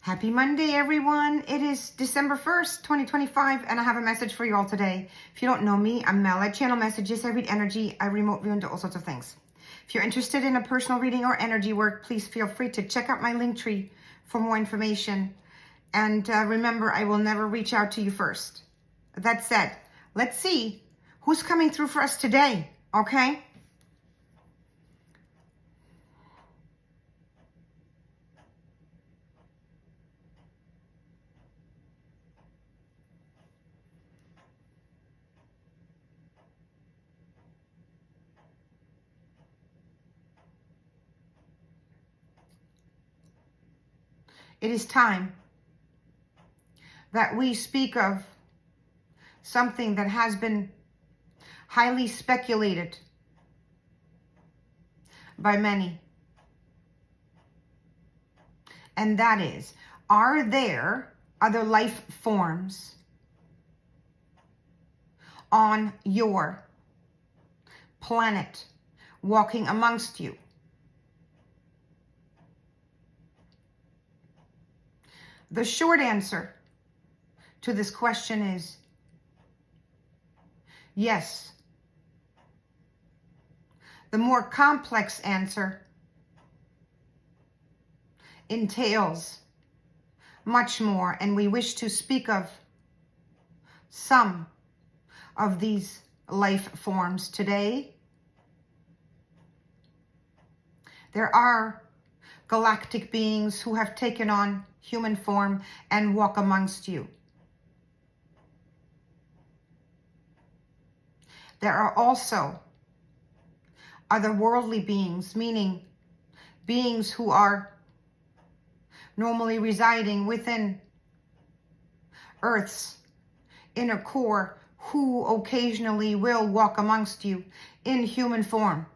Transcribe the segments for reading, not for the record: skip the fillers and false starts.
Happy Monday, everyone. It is December 1st, 2025, and I have a message for you all today. If you don't know me, I'm Mel. I channel messages, I read energy, I remote view, and do all sorts of things. If you're interested in a personal reading or energy work, please feel free to check out my link tree for more information. And remember, I will never reach out to you first. That said, let's see who's coming through for us today, okay? It is time that we speak of something that has been highly speculated by many. And that is, are there other life forms on your planet walking amongst you? The short answer to this question is yes. The more complex answer entails much more, and we wish to speak of some of these life forms today. There are galactic beings who have taken on human form and walk amongst you. There are also otherworldly beings, meaning beings who are normally residing within Earth's inner core, who occasionally will walk amongst you in human form.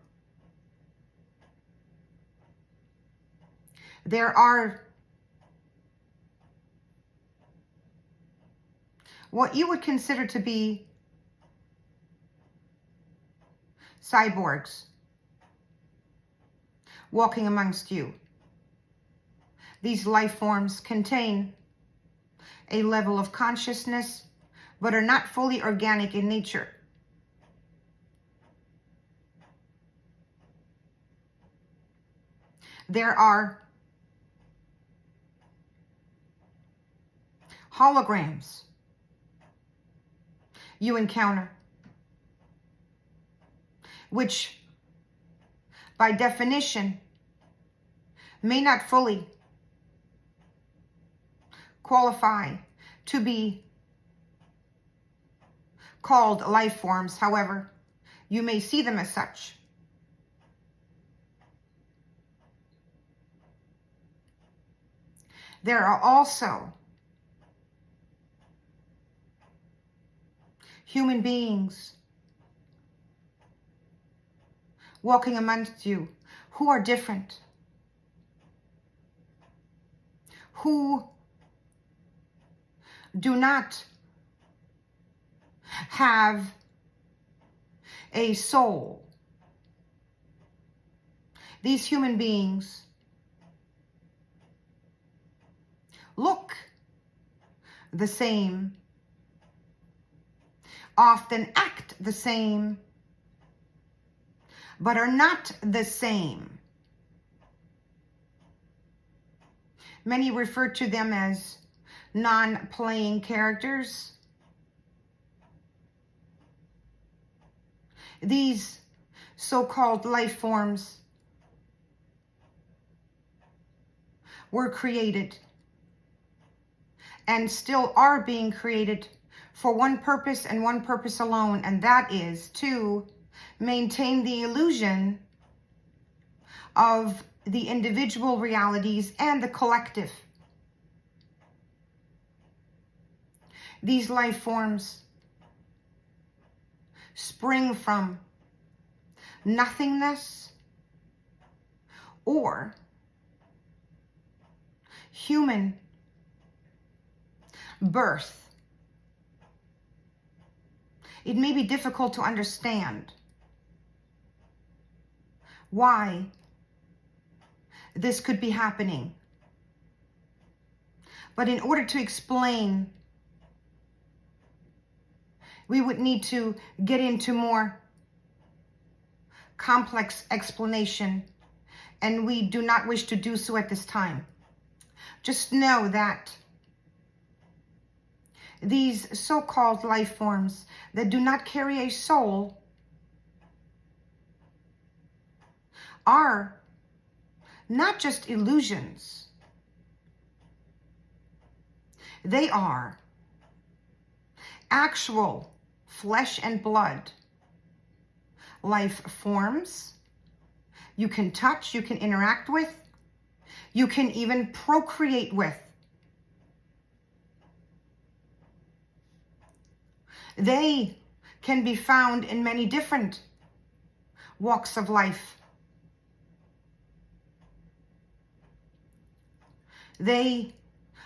There are what you would consider to be cyborgs walking amongst you. These life forms contain a level of consciousness, but are not fully organic in nature. There are holograms you encounter, which by definition may not fully qualify to be called life forms. However, you may see them as such. There are also human beings walking amongst you who are different, who do not have a soul. These human beings look the same, often act the same, but are not the same. Many refer to them as non-playing characters. These so-called life forms were created and still are being created for one purpose and one purpose alone, and that is to maintain the illusion of the individual realities and the collective. These life forms spring from nothingness or human birth. It may be difficult to understand why this could be happening. But in order to explain, we would need to get into more complex explanation, and we do not wish to do so at this time. Just know that these so-called life forms that do not carry a soul are not just illusions. They are actual flesh and blood life forms you can touch, you can interact with, you can even procreate with. They can be found in many different walks of life. They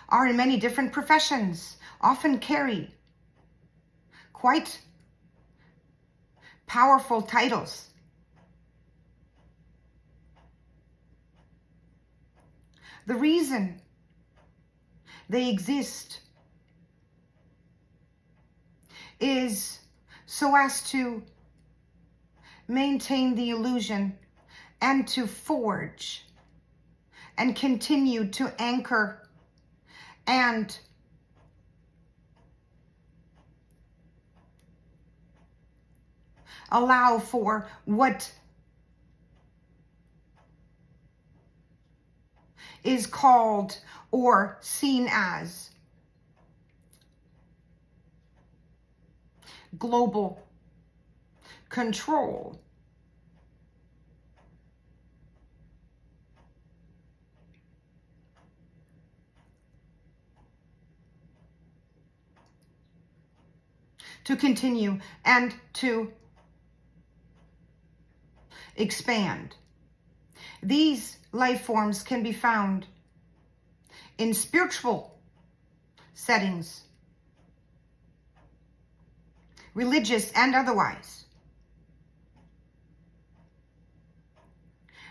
are in many different professions, often carry quite powerful titles. The reason they exist is so as to maintain the illusion and to forge and continue to anchor and allow for what is called or seen as global control. To continue and to expand. These life forms can be found in spiritual settings, religious and otherwise.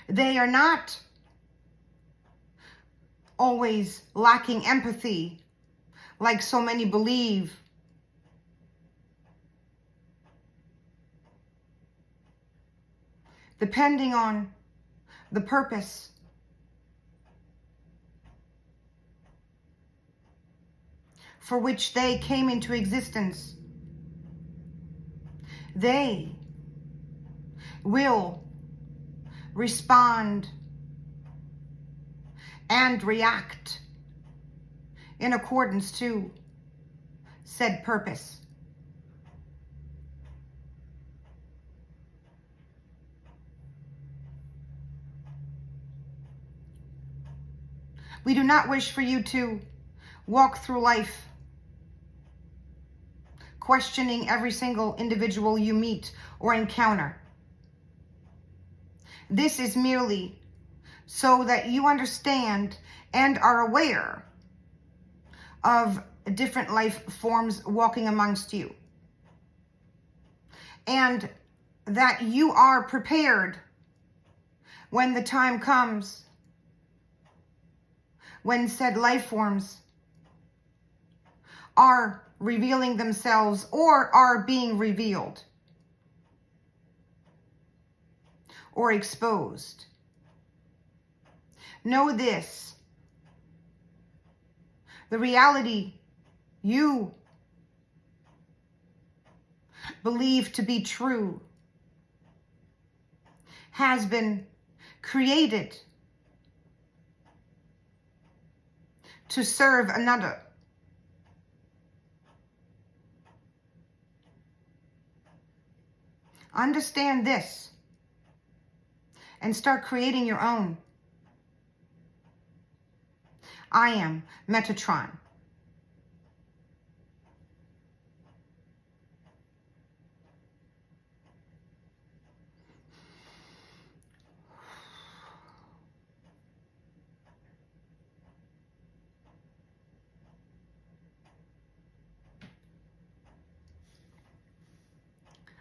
They are not always lacking empathy, like so many believe. Depending on the purpose for which they came into existence, they will respond and react in accordance to said purpose. We do not wish for you to walk through life questioning every single individual you meet or encounter. This is merely so that you understand and are aware of different life forms walking amongst you, and that you are prepared when the time comes when said life forms are revealing themselves or are being revealed or exposed. Know this: the reality you believe to be true has been created to serve another. Understand this and start creating your own. I am Metatron.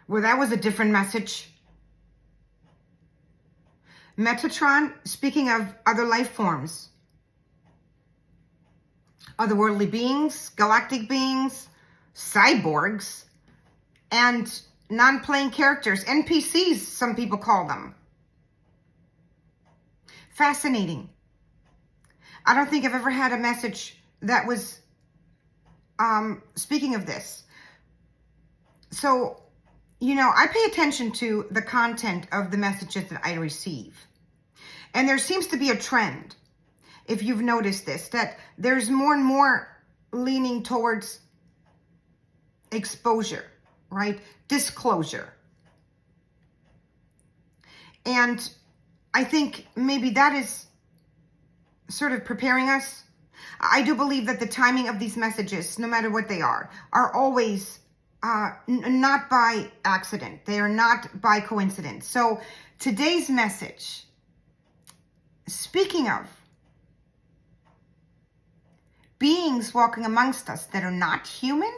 Well, that was a different message. Metatron, speaking of other life forms, otherworldly beings, galactic beings, cyborgs, and non-playing characters, NPCs, some people call them. Fascinating. I don't think I've ever had a message that was speaking of this. So, you know, I pay attention to the content of the messages that I receive. And there seems to be a trend, if you've noticed this, that there's more and more leaning towards exposure, right? Disclosure. And I think maybe that is sort of preparing us. I do believe that the timing of these messages, no matter what they are always not by accident. They are not by coincidence. So today's message, speaking of beings walking amongst us that are not human,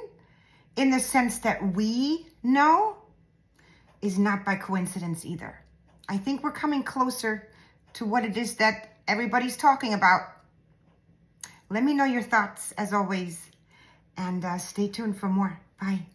in the sense that we know, is not by coincidence either. I think we're coming closer to what it is that everybody's talking about. Let me know your thoughts, as always, and stay tuned for more. Bye.